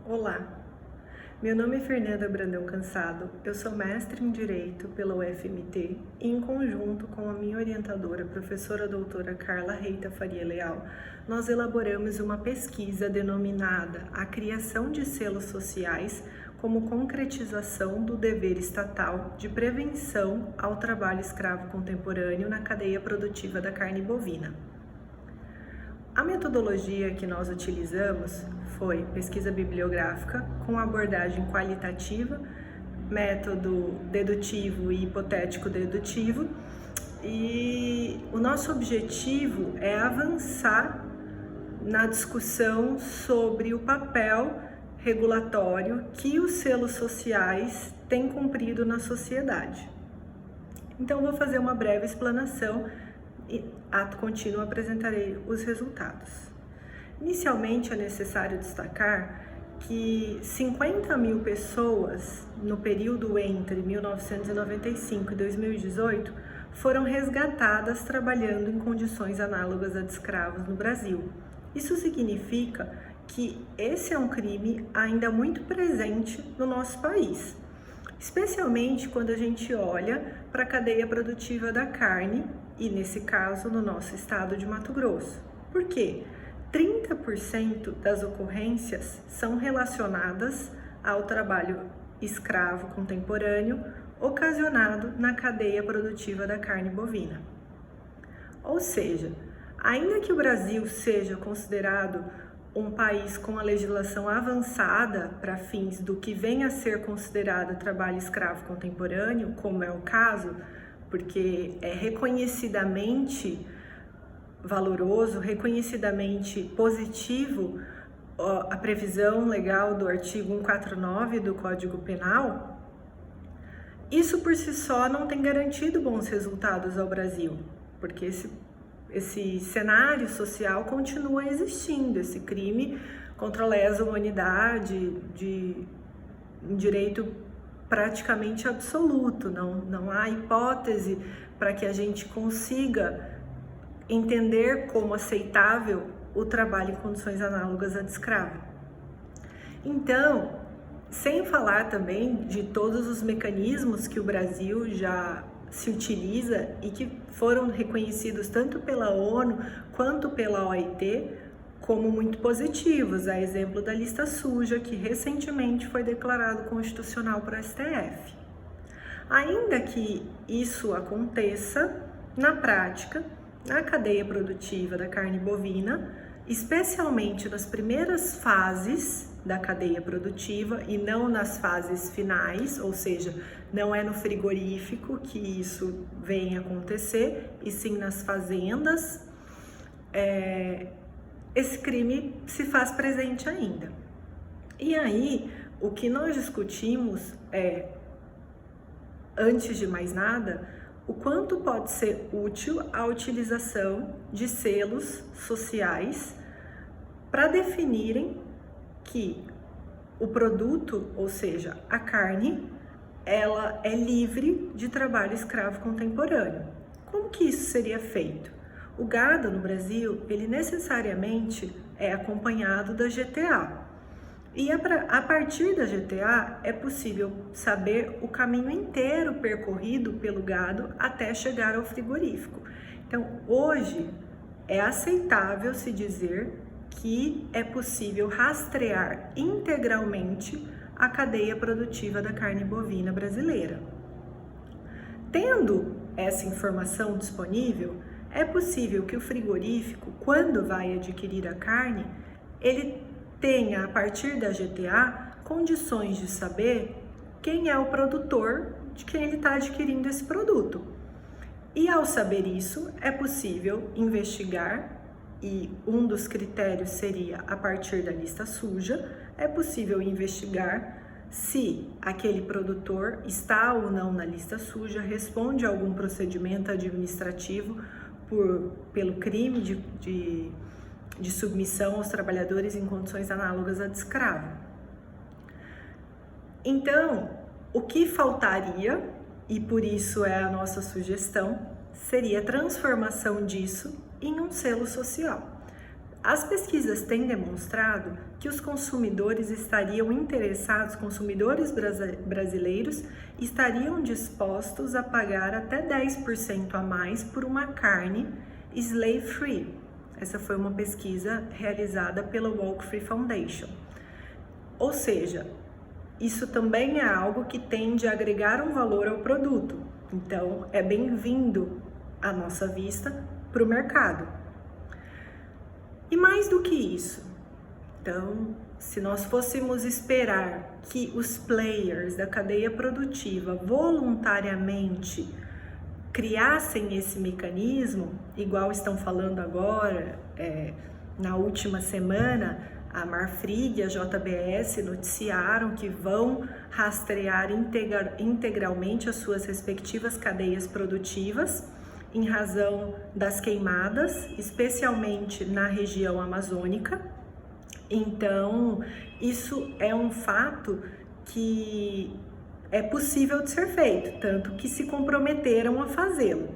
Olá, meu nome é Fernanda Brandão Cansado, eu sou mestre em Direito pela UFMT e, em conjunto com a minha orientadora, professora doutora Carla Reita Faria Leal, nós elaboramos uma pesquisa denominada A Criação de Selos Sociais como concretização do dever estatal de prevenção ao trabalho escravo contemporâneo na cadeia produtiva da carne bovina. A metodologia que nós utilizamos foi pesquisa bibliográfica com abordagem qualitativa, método dedutivo e hipotético dedutivo, e o nosso objetivo é avançar na discussão sobre o papel regulatório que os selos sociais têm cumprido na sociedade. Então, vou fazer uma breve explanação e, ato contínuo, apresentarei os resultados. Inicialmente, é necessário destacar que 50 mil pessoas, no período entre 1995 e 2018, foram resgatadas trabalhando em condições análogas a de escravos no Brasil. Isso significa que esse é um crime ainda muito presente no nosso país, especialmente quando a gente olha para a cadeia produtiva da carne, e nesse caso no nosso estado de Mato Grosso. Por quê? 30% das ocorrências são relacionadas ao trabalho escravo contemporâneo ocasionado na cadeia produtiva da carne bovina. Ou seja, ainda que o Brasil seja considerado um país com a legislação avançada para fins do que vem a ser considerado trabalho escravo contemporâneo, como é o caso, porque é reconhecidamente valoroso, reconhecidamente positivo a previsão legal do artigo 149 do Código Penal, isso por si só não tem garantido bons resultados ao Brasil, porque esse cenário social continua existindo, esse crime contra a lesa humanidade de um direito praticamente absoluto, não há hipótese para que a gente consiga entender como aceitável o trabalho em condições análogas a de escravo. Então, sem falar também de todos os mecanismos que o Brasil já se utiliza e que foram reconhecidos tanto pela ONU quanto pela OIT como muito positivos, a exemplo da lista suja, que recentemente foi declarado constitucional para o STF. Ainda que isso aconteça, na prática, na cadeia produtiva da carne bovina, especialmente nas primeiras fases da cadeia produtiva e não nas fases finais, ou seja, não é no frigorífico que isso vem acontecer, e sim nas fazendas, esse crime se faz presente ainda. E aí, o que nós discutimos é, antes de mais nada, o quanto pode ser útil a utilização de selos sociais para definirem que o produto, ou seja, a carne, ela é livre de trabalho escravo contemporâneo. Como que isso seria feito? O gado no Brasil, ele necessariamente é acompanhado da GTA. E a partir da GTA é possível saber o caminho inteiro percorrido pelo gado até chegar ao frigorífico. Então, hoje é aceitável se dizer que é possível rastrear integralmente a cadeia produtiva da carne bovina brasileira. Tendo essa informação disponível, é possível que o frigorífico, quando vai adquirir a carne, ele tenha, a partir da GTA, condições de saber quem é o produtor de quem ele está adquirindo esse produto. E ao saber isso, é possível investigar, e um dos critérios seria a partir da lista suja, é possível investigar se aquele produtor está ou não na lista suja, responde a algum procedimento administrativo pelo crime de submissão aos trabalhadores em condições análogas a de escravo. Então, o que faltaria, e por isso é a nossa sugestão, seria a transformação disso em um selo social. As pesquisas têm demonstrado que os consumidores estariam interessados, consumidores brasileiros, estariam dispostos a pagar até 10% a mais por uma carne slave free. Essa foi uma pesquisa realizada pela Walk Free Foundation. Ou seja, isso também é algo que tende a agregar um valor ao produto. Então, é bem-vindo à nossa vista para o mercado. E mais do que isso, então, se nós fôssemos esperar que os players da cadeia produtiva voluntariamente criassem esse mecanismo, igual estão falando agora, na última semana, a Marfrig e a JBS noticiaram que vão rastrear integralmente as suas respectivas cadeias produtivas, em razão das queimadas, especialmente na região amazônica. Então, isso é um fato que é possível de ser feito, tanto que se comprometeram a fazê-lo.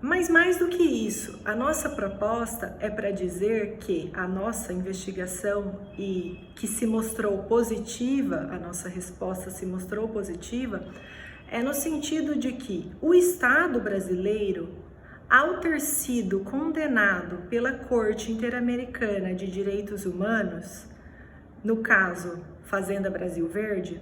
Mas mais do que isso, a nossa proposta é para dizer que a nossa investigação e que se mostrou positiva, a nossa resposta se mostrou positiva, é no sentido de que o Estado brasileiro, ao ter sido condenado pela Corte Interamericana de Direitos Humanos, no caso Fazenda Brasil Verde,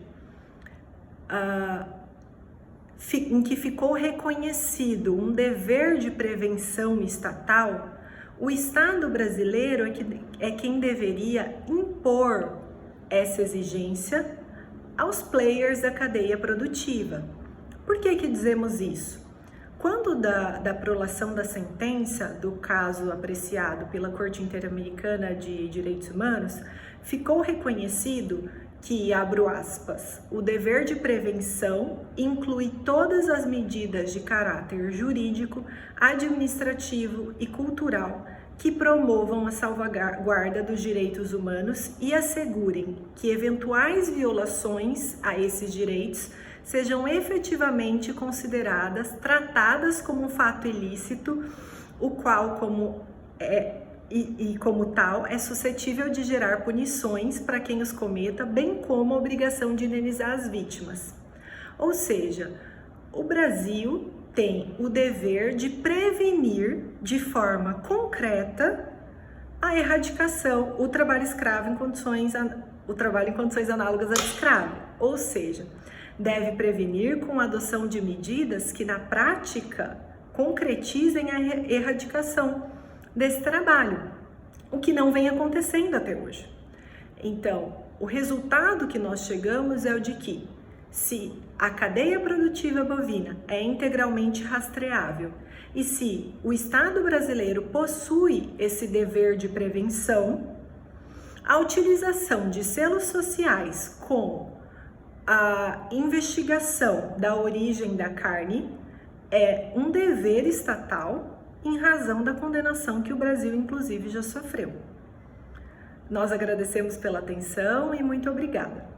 em que ficou reconhecido um dever de prevenção estatal, o Estado brasileiro é quem deveria impor essa exigência aos players da cadeia produtiva. Por que dizemos isso? Quando da prolação da sentença do caso apreciado pela Corte Interamericana de Direitos Humanos, ficou reconhecido que, abro aspas, o dever de prevenção inclui todas as medidas de caráter jurídico, administrativo e cultural que promovam a salvaguarda dos direitos humanos e assegurem que eventuais violações a esses direitos sejam efetivamente consideradas, tratadas como um fato ilícito, o qual, como tal, é suscetível de gerar punições para quem os cometa, bem como a obrigação de indenizar as vítimas. Ou seja, o Brasil tem o dever de prevenir de forma concreta a erradicação, o trabalho escravo em condições análogas à de escravo. Ou seja, deve prevenir com a adoção de medidas que na prática concretizem a erradicação desse trabalho, o que não vem acontecendo até hoje. Então, o resultado que nós chegamos é o de que, se a cadeia produtiva bovina é integralmente rastreável e se o Estado brasileiro possui esse dever de prevenção, a utilização de selos sociais com a investigação da origem da carne é um dever estatal em razão da condenação que o Brasil, inclusive, já sofreu. Nós agradecemos pela atenção e muito obrigada.